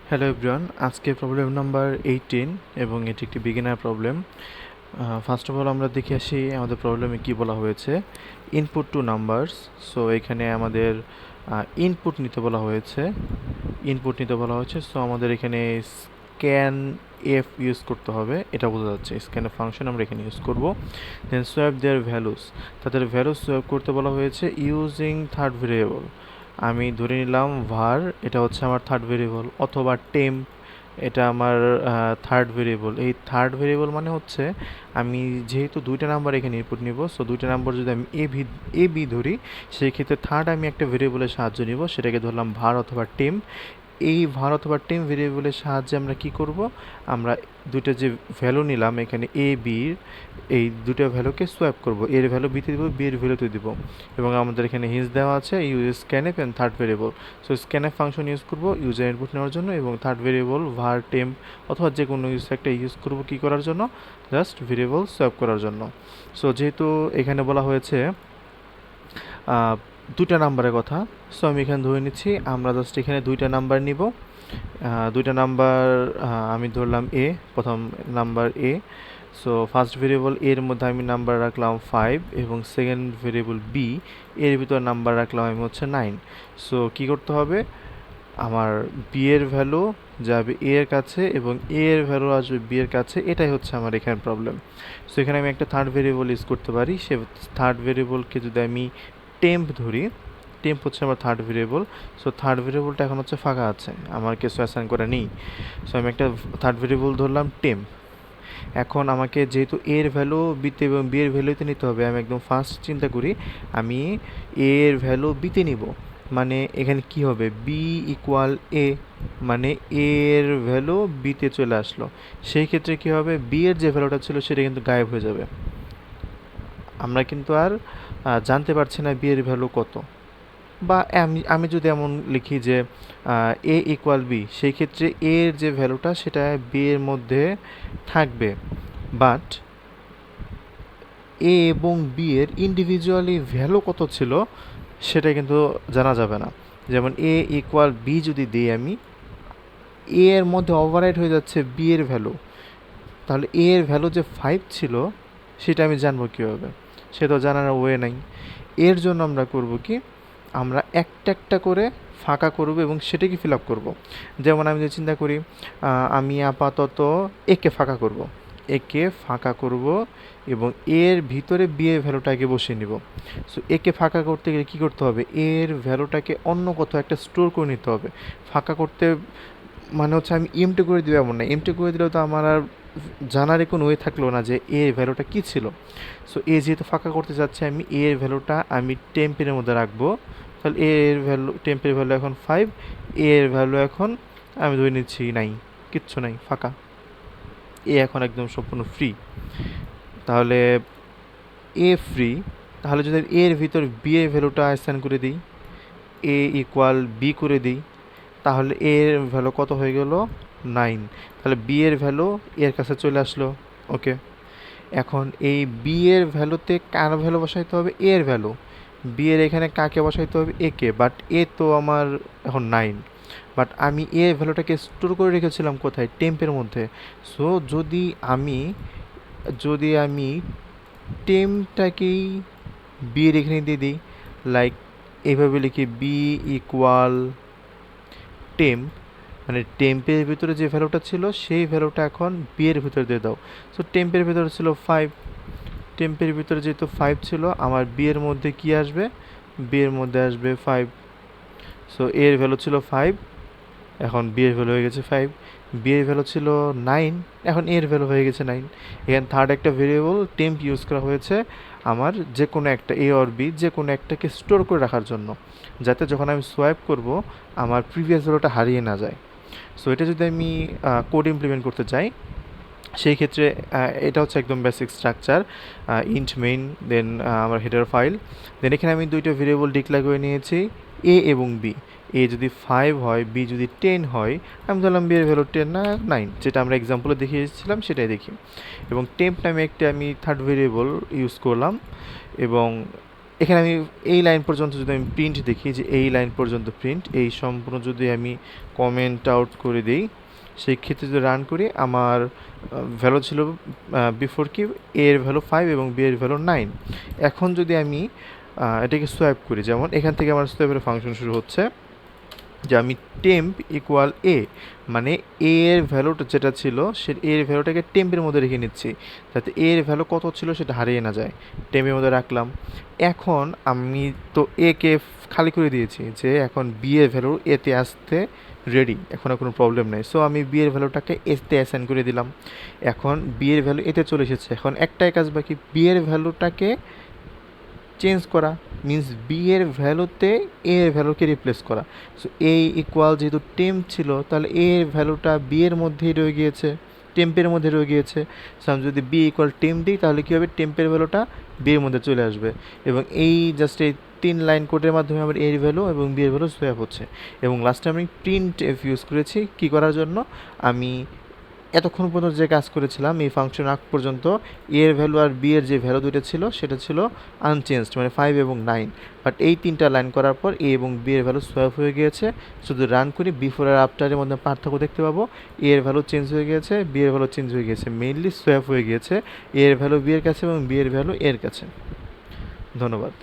Hello everyone, আজকে problem number 18 এবং এটি একটি beginner problem. First of all আমরা দেখে আসি আমাদের প্রবলেমে কি বলা হয়েছে। Input two numbers. সো এখানে আমাদের ইনপুট নিতে বলা হয়েছে। সো আমাদের এখানে স্ক্যান এফ ইউজ করতে হবে, এটা বোঝা যাচ্ছে। স্ক্যান এফ ফাংশন আমরা এখানে ইউজ করব। দেন সোয়াপ দেয়ার ভ্যালুস, তাদের ভ্যালুস সোয়াপ করতে বলা হয়েছে ইউজিং থার্ড ভেরিয়েবল। আমি ধরে নিলাম var, এটা হচ্ছে আমার থার্ড ভেরিয়েবল, অথবা টেম্প, এটা আমার থার্ড ভেরিয়েবল। এই থার্ড ভেরিয়েবল মানে হচ্ছে আমি যেহেতু দুইটা নাম্বার এখানে ইনপুট নিব, সো দুইটা নাম্বার যদি আমি এ বি ধরি, সেই ক্ষেত্রে থার্ড আমি একটা ভেরিয়েবলের সাহায্য নিব, সেটাকে ধরলাম var অথবা টেম্প। এই var অথবা টেম্প ভেরিয়েবলের সাহায্যে আমরা কি করব, আমরা দুইটা যে ভ্যালু নিলাম এখানে এ বির, এই দুটো ভ্যালুকে সোয়াপ করব। এর ভ্যালু বিতে দিব, বি এর ভ্যালুতে দিব। এবং আমাদের এখানে হিন্স দেওয়া আছে use scanf and third variable. So scanf function use করব ইউজার ইনপুট নেওয়ার জন্য, এবং থার্ড ভেরিয়েবল var টেম্প অথবা যে কোনো একটা ইউজ করব কি করার জন্য, জাস্ট ভেরিয়েবল সোয়াপ করার জন্য। সো যেহেতু এখানে বলা হয়েছে দুইটা নাম্বারের কথা, সো আমি এখানে ধরে নিচ্ছি আমরা জাস্ট এখানে দুইটা নাম্বার নিব। দুইটা নাম্বার আমি ধরলাম এ, প্রথম number A. So first variable এর মধ্যে আমি নাম্বার রাখলাম 5, এবং সেকেন্ড ভেরিয়েবল বি, এর ভিতর নাম্বার রাখলাম আমি হচ্ছে 9। সো কি করতে হবে, আমার বি এর ভ্যালু যাবে এ এর কাছে এবং এ এর ভ্যালু আসবে বি এর কাছে, এটাই হচ্ছে আমার এখানে প্রবলেম। সো এখানে আমি একটা থার্ড ভেরিয়েবল ইউজ করতে পারি। সে থার্ড ভেরিয়েবলকে যদি আমি টেম্প ধরি, টেম্প হচ্ছে আমার থার্ড ভেরিয়েবল। সো থার্ড ভেরিয়েবলটা এখন হচ্ছে ফাঁকা আছে, আমার কিছু অ্যাসাইন করে নেই। সো আমি একটা থার্ড ভেরিয়েবল ধরলাম টেম্প। এখন আমাকে যেহেতু এর ভ্যালু বিতে এবং বি এর ভ্যালুতে নিতে হবে, আমি একদম ফার্স্ট চিন্তা করি আমি এ এর ভ্যালু বিতে নিব। মানে এখানে কি হবে, বি ইকুয়াল এ, মানে এ এর ভ্যালু বিতে চলে আসলো। সেই ক্ষেত্রে কি হবে, বি এর যে ভ্যালুটা ছিল সেটা কিন্তু গায়েব হয়ে যাবে। আমরা কিন্তু আর জানতে পারছি না বি এর ভ্যালু কত। বা আমি আমি যদি এমন লিখি যে এ ইকুয়াল বি, সেই ক্ষেত্রে এ এর যে ভ্যালুটা সেটা বি এর মধ্যে থাকবে, বাট এ এবং বি এর ইন্ডিভিজুয়ালি ভ্যালু কত ছিল সেটা কিন্তু জানা যাবে না। যেমন এ ইকুয়াল বি যদি দিই আমি, এ এর মধ্যে ওভাররাইড হয়ে যাচ্ছে বি এর ভ্যালু, তাহলে এ এর ভ্যালু যে 5 ছিল সেটা আমি জানবো কীভাবে, সে তো জানার ওয়ে নাই। এর জন্য আমরা করব কি, আমরা একটা একটা করে ফাঁকা করব এবং সেটাকে ফিল আপ করবো। যেমন আমি যদি চিন্তা করি আমি আপাতত একে ফাঁকা করব, একে ফাঁকা করব এবং এর ভিতরে বি এর ভ্যালুটাকে বসিয়ে নিব। সো একে ফাঁকা করতে গেলে কী করতে হবে, এর ভ্যালুটাকে অন্য কোথাও একটা স্টোর করে নিতে হবে। ফাঁকা করতে মানে হচ্ছে আমি এমটি করে দেবো এমন না, এমটি করে দিলেও তো আমার আর জানারই কোনো ওয়ে থাকলো না যে এর ভ্যালুটা কী ছিল। সো এ যেহেতু ফাঁকা করতে যাচ্ছে, আমি এর ভ্যালুটা আমি টেম্পের মধ্যে রাখবো। তাহলে এর ভ্যালু, টেম্পের ভ্যালু এখন 5, এর ভ্যালু এখন আমি ধরে নিচ্ছি নাই, কিচ্ছু নাই, ফাঁকা। এ এখন একদম সম্পূর্ণ ফ্রি। তাহলে এ ফ্রি, তাহলে যদি এর ভিতর বি এর ভ্যালুটা অ্যাসাইন করে দিই, এ ইকুয়াল বি করে দিই, তাহলে এর ভ্যালু কত হয়ে গেল, 9। তাহলে বি এর ভ্যালু এর কাছে চলে আসলো। ওকে, এখন এই বি এর ভ্যালুতে কার ভ্যালু বসাইতে হবে, এ এর ভ্যালু। বি এর এখানে কাকে বসাইতে হবে, এ কে, বাট এ তো আমার এখন 9, বাট আমি এ এর ভ্যালুটাকে স্টোর করে রেখেছিলাম কোথায়, টেম্পের মধ্যে। সো যদি আমি টেম্পটাকেই বি এর এখানে দিয়ে দিই, লাইক এইভাবে লিখি বি ইকুয়াল টেম্প, মানে টেম্পের ভিতরে যে ভ্যালুটা ছিল সেই ভ্যালুটা এখন বি এর ভিতরে দিয়ে দাও। সো টেম্পের ভিতরে ছিল 5, টেম্পের ভিতরে যেহেতু 5 ছিল, আমার বি এর মধ্যে কি আসবে, বি এর মধ্যে আসবে 5। সো এর ভ্যালু ছিল 5, এখন বি এর ভ্যালু হয়ে গেছে 5। বি এর ভ্যালু ছিল 9, এখন এর ভ্যালু হয়ে গেছে 9। এখানে থার্ড একটা ভেরিয়েবল টেম্প ইউজ করা হয়েছে আমার যে কোনো একটা এ অর বি, যে কোনো একটাকে স্টোর করে রাখার জন্য, যাতে যখন আমি সোয়াইপ করব আমার প্রিভিয়াস ভ্যালুটা হারিয়ে না যায়। সো এটা যদি আমি কোড ইমপ্লিমেন্ট করতে চাই, সেই ক্ষেত্রে এটা হচ্ছে একদম বেসিক স্ট্রাকচার, ইন্ট মেইন, দেন আমার হেডার ফাইল, দেন এখানে আমি দুইটা ভেরিয়েবল ডিক্লেয়ার করে নিয়েছি, এ এবং বি। এ যদি 5 হয়, বি যদি 10 হয়, আমি ধরলাম বি এর ভ্যালু 10 না 9, যেটা আমরা এক্সাম্পলে দেখিয়েছিলাম সেটাই দেখি। এবং টেম্প নামে একটা আমি থার্ড ভেরিয়েবল ইউজ করলাম, এবং এখানে আমি এই লাইন পর্যন্ত যদি আমি প্রিন্ট দেখি যে এই লাইন পর্যন্ত প্রিন্ট, এই সম্পূর্ণ যদি আমি কমেন্ট আউট করে দিই, সেই ক্ষেত্রে যদি রান করি আমার ভ্যালু ছিল বিফোর কি এ এর ভ্যালু 5 এবং বি এর ভ্যালু 9। এখন যদি আমি এটাকে সোয়াইপ করি, যেমন এখান থেকে আমার সোয়াইপের ফাংশন শুরু হচ্ছে যে আমি টেম্প ইকুয়াল এ, মানে এ এর ভ্যালুটা যেটা ছিল সে এ এর ভ্যালুটাকে টেম্পের মধ্যে রেখে নিচ্ছি যাতে এ এর ভ্যালু কত ছিল সেটা হারিয়ে না যায়, টেম্পের মধ্যে রাখলাম। এখন আমি তো এ কে খালি করে দিয়েছি, যে এখন বি এর ভ্যালু এতে আসতে রেডি, এখন আর কোনো প্রবলেম নেই। সো আমি বি এর ভ্যালুটাকে এতে অ্যাসাইন করে দিলাম। এখন বি এর ভ্যালু এতে চলে এসেছে, এখন একটাই কাজ বাকি, বি এর ভ্যালুটাকে চেঞ্জ করা, মিন্স বি এর ভ্যালুতে এ এর ভ্যালুকে রিপ্লেস করা। সো এ ইকুয়াল যেহেতু টেম্প ছিল তাহলে এ এর ভ্যালুটা বি এর মধ্যেই রয়ে গিয়েছে, টেম্পের মধ্যে রয়ে গিয়েছে। সো আমি যদি বি ইকুয়াল টেম্প দিই তাহলে কী হবে, টেম্পের ভ্যালুটা বি এর মধ্যে চলে আসবে। এবং এই জাস্ট এই 3 লাইন কোডের মাধ্যমে আমার এর ভ্যালু এবং বি এর ভ্যালু সোয়াপ হচ্ছে। এবং লাস্টে আমি প্রিন্ট এফ ইউজ করেছি কী করার জন্য, আমি এতক্ষণ পর্যন্ত যে কাজ করেছিলাম এই ফাংশন আগ পর্যন্ত এ এর ভ্যালু আর বি এর যে ভ্যালু দুটো ছিল সেটা ছিল আনচেঞ্জড, মানে 5 এবং 9। বাট এই 3টা লাইন করার পর এ এবং বি এর ভ্যালু সোয়াপ হয়ে গিয়েছে। শুধু রান করি, বিফোর আর আফটারের মধ্যে পার্থক্য দেখতে পাবো, এ এর ভ্যালু চেঞ্জ হয়ে গিয়েছে, বি এর ভ্যালু চেঞ্জ হয়ে গিয়েছে, মেইনলি সোয়াপ হয়ে গিয়েছে এ এর ভ্যালু বি এর কাছে এবং বি এর ভ্যালু এর কাছে। ধন্যবাদ।